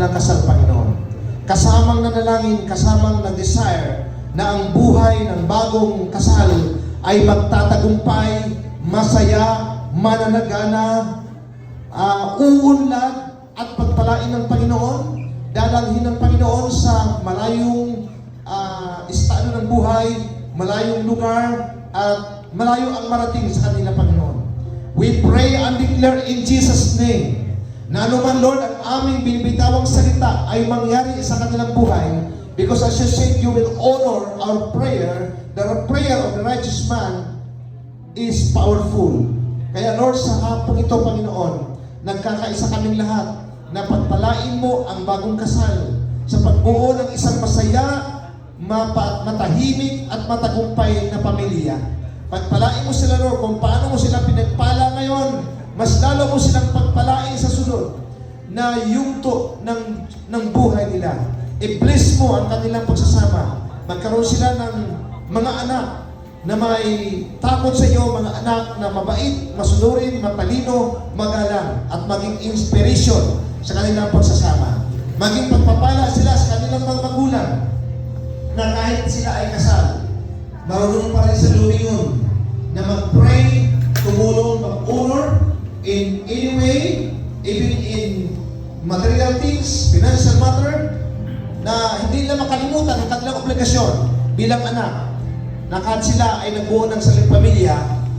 kanilang kasal, Panginoon. Kasamang nanalangin, kasamang nag-desire na ang buhay ng bagong kasal ay magtatagumpay, masaya, mananagana, uunlad at pagpalain ng Panginoon, dadalhin ng Panginoon sa malayong estado ng buhay, malayong lugar, at malayo ang marating sa kanila, Panginoon. We pray and declare in Jesus' name na anuman, Lord, ang aming binibitawang salita ay mangyari sa kanilang buhay, because as you said, you will honor our prayer. The prayer of the righteous man is powerful. Kaya, Lord, sa hapong ito, Panginoon, nagkakaisa kaming lahat na pagpalain mo ang bagong kasal sa pagbuo ng isang masaya, matahimik at matagumpay na pamilya. Pagpalain mo sila, Lord, kung paano mo sila pinagpala ngayon, mas lalo mo silang pagpalain sa sunod na yugto ng buhay nila. I-bless mo ang kanilang pagsasama. Magkaroon sila ng mga anak na may takot sa iyo, mga anak na mabait, masunurin, matalino, magalang, at maging inspiration sa kanilang pagsasama. Maging pagpapala sila sa kanilang mga magulang na kahit sila ay kasal, marunong pa rin sa lumingon na mag-pray, tumulong, mag-honor in any way, even in material things, financial matter, na hindi nila makalimutan ang kanilang obligasyon bilang anak. Na kahit sila ay nagbuo ng sariling pamilya,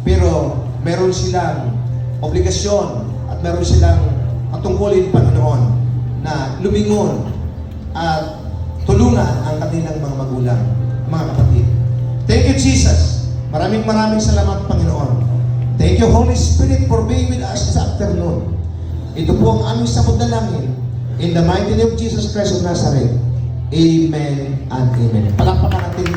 pero meron silang obligasyon at meron silang patungkulin, Panginoon, na lumingon at tulungan ang kanilang mga magulang, mga kapatid. Thank you, Jesus. Maraming salamat, Panginoon. Thank you, Holy Spirit, for being with us this afternoon. Ito po ang aming samod na langin. In the mighty name of Jesus Christ of Nazareth. Amen and amen. Palakpakan natin